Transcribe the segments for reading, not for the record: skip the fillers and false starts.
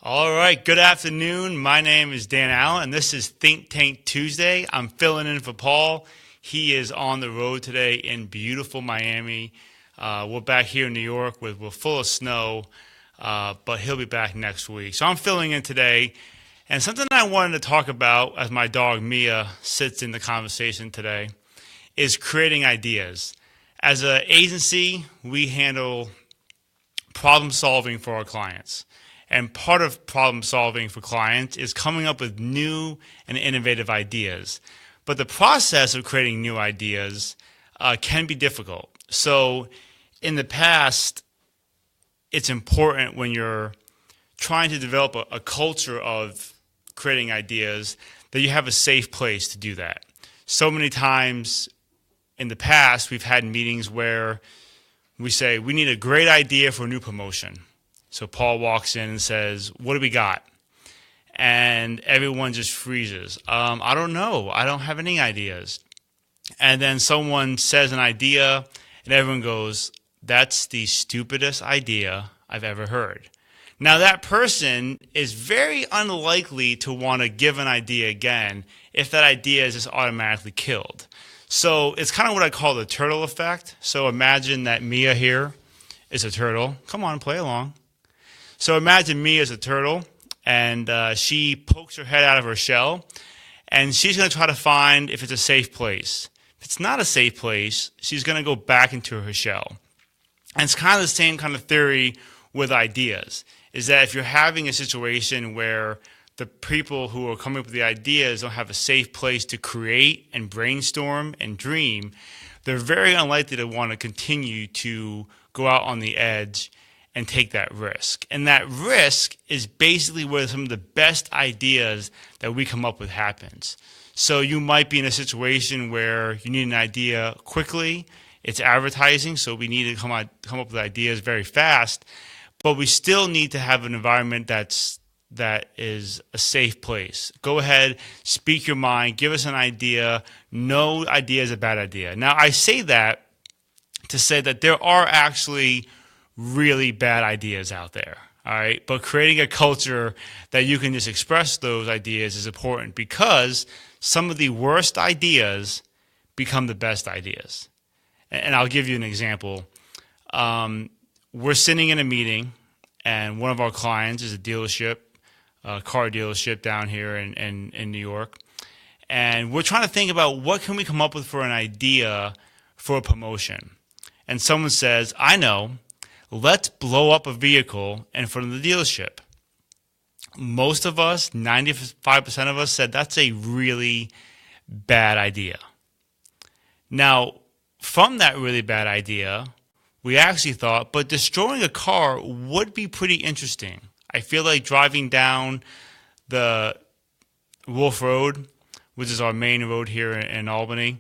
All right, good afternoon. My name is Dan Allen, and this is Think Tank Tuesday. I'm filling in for Paul. He is on the road today in beautiful Miami. We're back here in New York. We're full of snow, but he'll be back next week. So I'm filling in today. And something I wanted to talk about as my dog Mia sits in the conversation today is creating ideas. As an agency, we handle problem solving for our clients. And part of problem solving for clients is coming up with new and innovative ideas. But the process of creating new ideas can be difficult. So in the past, it's important when you're trying to develop a culture of creating ideas that you have a safe place to do that. So many times in the past, we've had meetings where we say, we need a great idea for a new promotion. So Paul walks in and says, what do we got? And everyone just freezes. I don't know. I don't have any ideas. And then someone says an idea, and everyone goes, that's the stupidest idea I've ever heard. Now, that person is very unlikely to want to give an idea again if that idea is just automatically killed. So it's kind of what I call the turtle effect. So imagine that Mia here is a turtle. Come on, play along. So imagine me as a turtle, and she pokes her head out of her shell, and she's going to try to find if it's a safe place. If it's not a safe place, she's going to go back into her shell. And it's kind of the same kind of theory with ideas, is that if you're having a situation where the people who are coming up with the ideas don't have a safe place to create and brainstorm and dream, they're very unlikely to want to continue to go out on the edge and take that risk. And that risk is basically where some of the best ideas that we come up with happens. So you might be in a situation where you need an idea quickly. It's advertising, so we need to come up with ideas very fast. But we still need to have an environment that is a safe place. Go ahead, speak your mind, give us an idea. No idea is a bad idea. Now, I say that to say that there are actually really bad ideas out there, all right? But creating a culture that you can just express those ideas is important, because some of the worst ideas become the best ideas. And I'll give you an example. We're sitting in a meeting, and one of our clients is a dealership, a car dealership down here in New York. And we're trying to think about what can we come up with for an idea for a promotion. And someone says, I know, let's blow up a vehicle in front of the dealership. Most of us, 95% of us, said that's a really bad idea. Now, from that really bad idea, we actually thought, but destroying a car would be pretty interesting. I feel like driving down the Wolf Road, which is our main road here in Albany,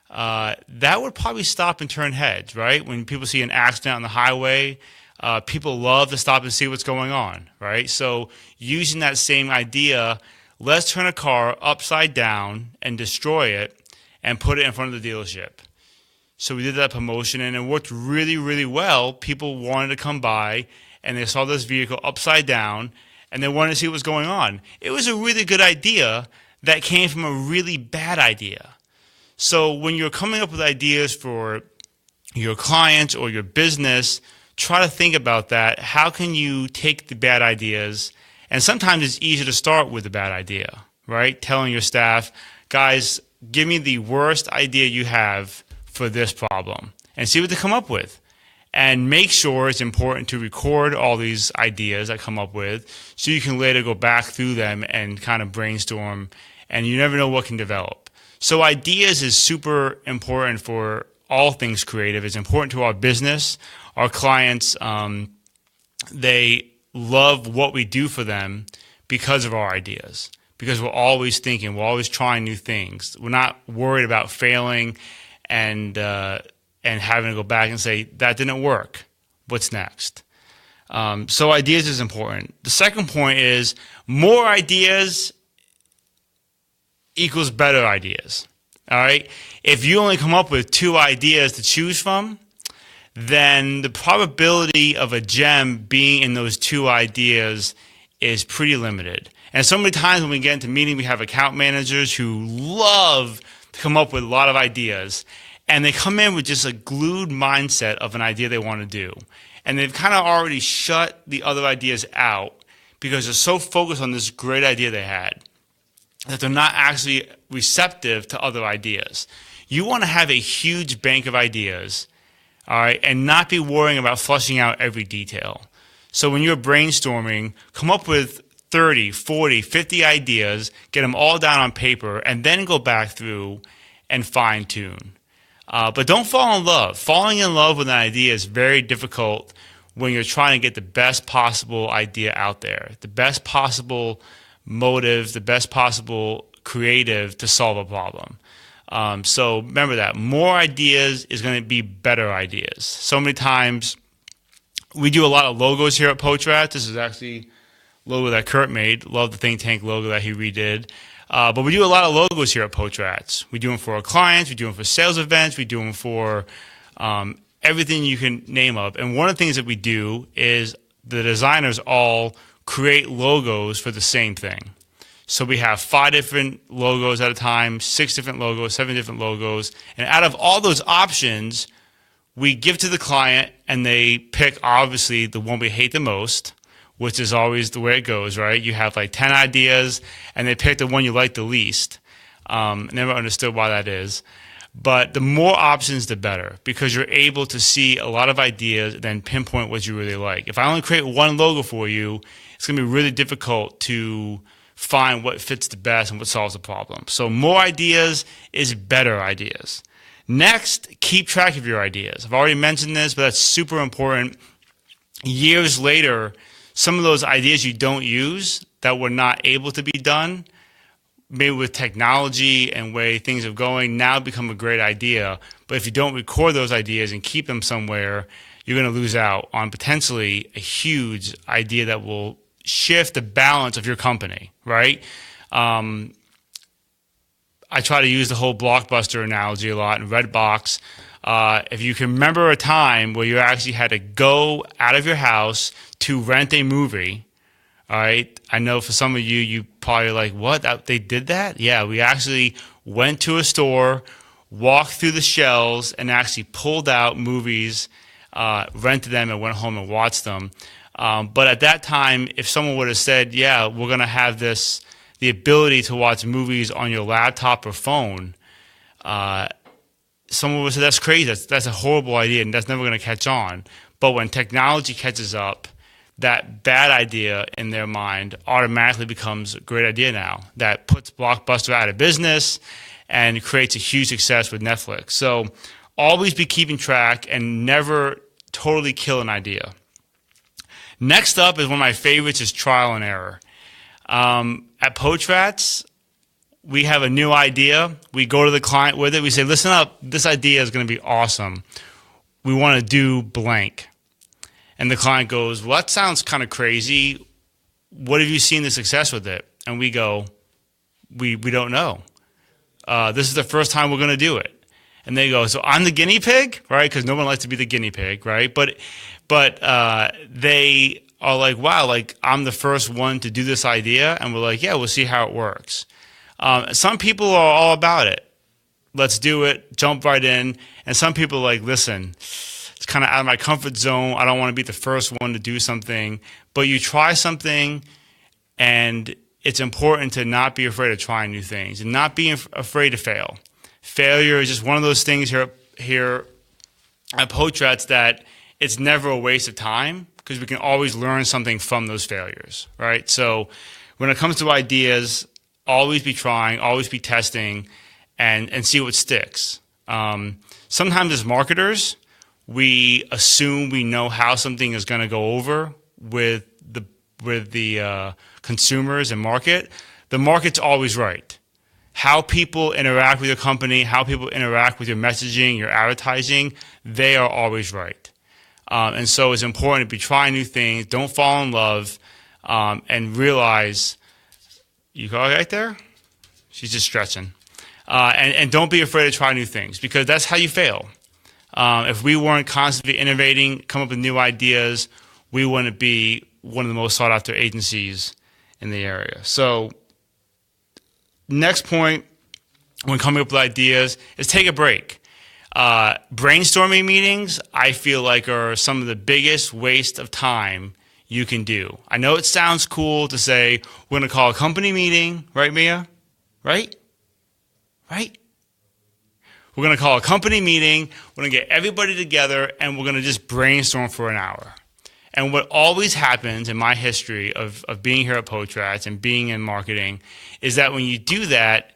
that would probably stop and turn heads, right? When people see an accident on the highway, people love to stop and see what's going on, right? So using that same idea, let's turn a car upside down and destroy it and put it in front of the dealership. So we did that promotion, and it worked really, really well. People wanted to come by, and they saw this vehicle upside down, and they wanted to see what was going on. It was a really good idea that came from a really bad idea. So when you're coming up with ideas for your clients or your business, try to think about that. How can you take the bad ideas? And sometimes it's easier to start with the bad idea, right? Telling your staff, guys, give me the worst idea you have for this problem and see what they come up with. And make sure it's important to record all these ideas that come up with so you can later go back through them and kind of brainstorm, and you never know what can develop. So ideas is super important for all things creative. It's important to our business. Our clients, they love what we do for them because of our ideas, because we're always thinking, we're always trying new things. We're not worried about failing and having to go back and say, that didn't work. What's next? So ideas is important. The second point is more ideas equals better ideas. All right? If you only come up with 2 ideas to choose from, then the probability of a gem being in those 2 ideas is pretty limited. And so many times when we get into meeting, we have account managers who love to come up with a lot of ideas. And they come in with just a glued mindset of an idea they want to do. And they've kind of already shut the other ideas out because they're so focused on this great idea they had that they're not actually receptive to other ideas. You want to have a huge bank of ideas, all right, and not be worrying about flushing out every detail. So when you're brainstorming, come up with 30, 40, 50 ideas, get them all down on paper, and then go back through and fine-tune. But don't fall in love. Falling in love with an idea is very difficult when you're trying to get the best possible idea out there, the best possible motive, the best possible creative to solve a problem. So remember that. More ideas is going to be better ideas. So many times we do a lot of logos here at Potrat. This is actually a logo that Kurt made. Love the Think Tank logo that he redid. But we do a lot of logos here at Potrats. We do them for our clients. We do them for sales events. We do them for everything you can name up. And one of the things that we do is the designers all create logos for the same thing. So we have 5 different logos at a time, 6 different logos, 7 different logos. And out of all those options, we give to the client, and they pick, obviously, the one we hate the most, which is always the way it goes, right? You have like 10 ideas, and they pick the one you like the least. Never understood why that is. But the more options, the better, because you're able to see a lot of ideas and then pinpoint what you really like. If I only create one logo for you, it's going to be really difficult to find what fits the best and what solves the problem. So more ideas is better ideas. Next, keep track of your ideas. I've already mentioned this, but that's super important. Years later, some of those ideas you don't use that were not able to be done, maybe with technology and way things are going, now become a great idea. But if you don't record those ideas and keep them somewhere, you're going to lose out on potentially a huge idea that will shift the balance of your company, right? I try to use the whole Blockbuster analogy a lot, and Redbox. If you can remember a time where you actually had to go out of your house to rent a movie, all right? I know for some of you, you probably like, what? They did that? Yeah, we actually went to a store, walked through the shelves, and actually pulled out movies, rented them, and went home and watched them. But at that time, if someone would have said, yeah, we're going to have the ability to watch movies on your laptop or phone, someone would say, that's crazy. That's a horrible idea, and that's never going to catch on. But when technology catches up, that bad idea in their mind automatically becomes a great idea now. That puts Blockbuster out of business and creates a huge success with Netflix. So always be keeping track and never totally kill an idea. Next up is one of my favorites, is trial and error. At Potrats, we have a new idea. We go to the client with it. We say, listen up, this idea is going to be awesome. We want to do blank. And the client goes, well, that sounds kind of crazy. What have you seen the success with it? And we go, we don't know. This is the first time we're going to do it. And they go, so I'm the guinea pig, right? Because no one likes to be the guinea pig, right? But they are like, wow, like I'm the first one to do this idea. And we're like, yeah, we'll see how it works. Some people are all about it. Let's do it, jump right in. And some people are like, listen, it's kind of out of my comfort zone. I don't want to be the first one to do something. But you try something, and it's important to not be afraid of trying new things and not being afraid to fail. Failure is just one of those things here at Potrats that it's never a waste of time, because we can always learn something from those failures, right? So when it comes to ideas, always be trying, always be testing, and see what sticks. Sometimes as marketers, we assume we know how something is going to go over with the consumers and market. The market's always right. How people interact with your company, how people interact with your messaging, your advertising, they are always right. And so it's important to be trying new things. Don't fall in love, and realize, you go right there? She's just stretching. And don't be afraid to try new things, because that's how you fail. If we weren't constantly innovating, come up with new ideas, we wouldn't be one of the most sought after agencies in the area. So next point when coming up with ideas is take a break. Brainstorming meetings, I feel like, are some of the biggest waste of time you can do. I know it sounds cool to say, we're going to call a company meeting, right, Mia? Right? Right? We're going to call a company meeting, we're going to get everybody together, and we're going to just brainstorm for an hour. And what always happens in my history of being here at Potrats and being in marketing is that when you do that,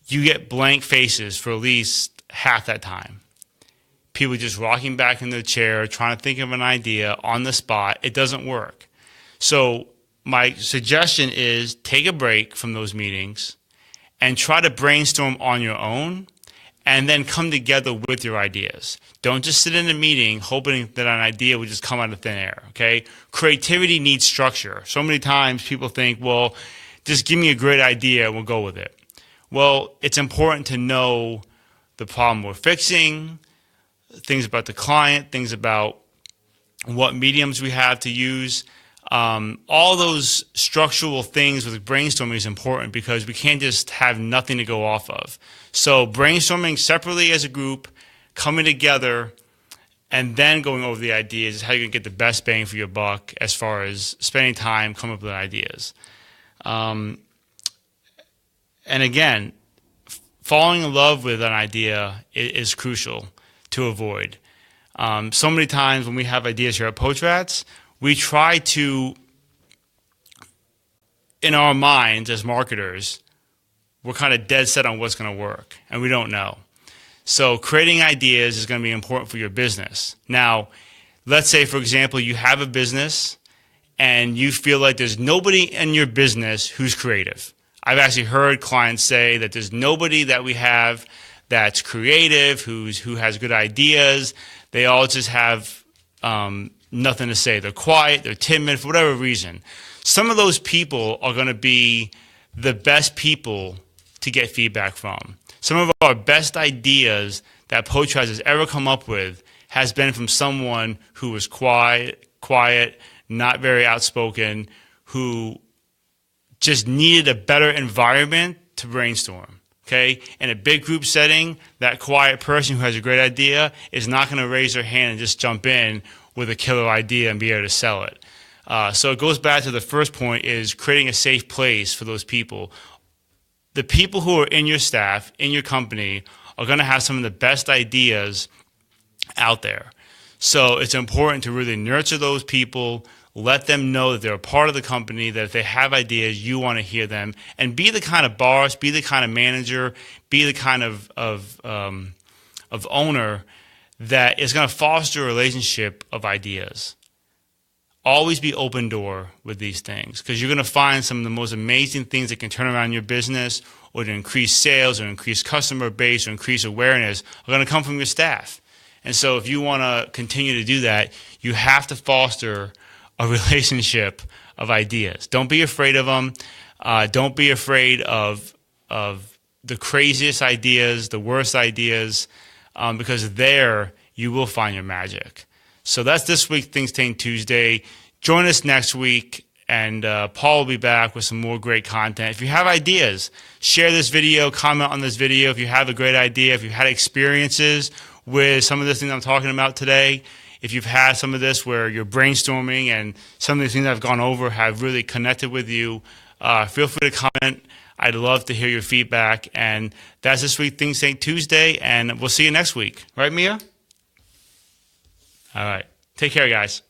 you get blank faces for at least half that time. People just rocking back in their chair, trying to think of an idea on the spot. It doesn't work. So my suggestion is take a break from those meetings and try to brainstorm on your own and then come together with your ideas. Don't just sit in a meeting hoping that an idea will just come out of thin air, okay? Creativity needs structure. So many times people think, well, just give me a great idea and we'll go with it. Well, it's important to know the problem we're fixing, things about the client, things about what mediums we have to use. All those structural things with brainstorming is important because we can't just have nothing to go off of. So brainstorming separately as a group, coming together, and then going over the ideas is how you can get the best bang for your buck as far as spending time coming up with ideas. And again, falling in love with an idea is crucial to avoid. So many times when we have ideas here at Potrats, we try to, in our minds as marketers, we're kind of dead set on what's going to work, and we don't know. So creating ideas is going to be important for your business. Now, let's say, for example, you have a business and you feel like there's nobody in your business who's creative. I've actually heard clients say that there's nobody that we have that's creative, who has good ideas. They all just have nothing to say. They're quiet, they're timid, for whatever reason. Some of those people are going to be the best people to get feedback from. Some of our best ideas that Potrats has ever come up with has been from someone who was quiet, not very outspoken, who just needed a better environment to brainstorm. Okay? In a big group setting, that quiet person who has a great idea is not going to raise their hand and just jump in with a killer idea and be able to sell it. So it goes back to the first point, is creating a safe place for those people. The people who are in your staff, in your company, are going to have some of the best ideas out there. So it's important to really nurture those people, let them know that they're a part of the company, that if they have ideas, you want to hear them, and be the kind of boss, be the kind of manager, be the kind of owner that is going to foster a relationship of ideas. Always be open door with these things, because you're going to find some of the most amazing things that can turn around your business, or to increase sales, or increase customer base, or increase awareness, are going to come from your staff. And so if you want to continue to do that, you have to foster a relationship of ideas. Don't be afraid of them. Don't be afraid of the craziest ideas, the worst ideas, because there you will find your magic. So that's this week, Things Tank Tuesday. Join us next week, and Paul will be back with some more great content. If you have ideas, share this video, comment on this video. If you have a great idea, if you've had experiences with some of the things I'm talking about today, if you've had some of this where you're brainstorming and some of the things I've gone over have really connected with you, feel free to comment. I'd love to hear your feedback. And that's this week, Things Tank Tuesday, and we'll see you next week. Right, Mia? All right. Take care, guys.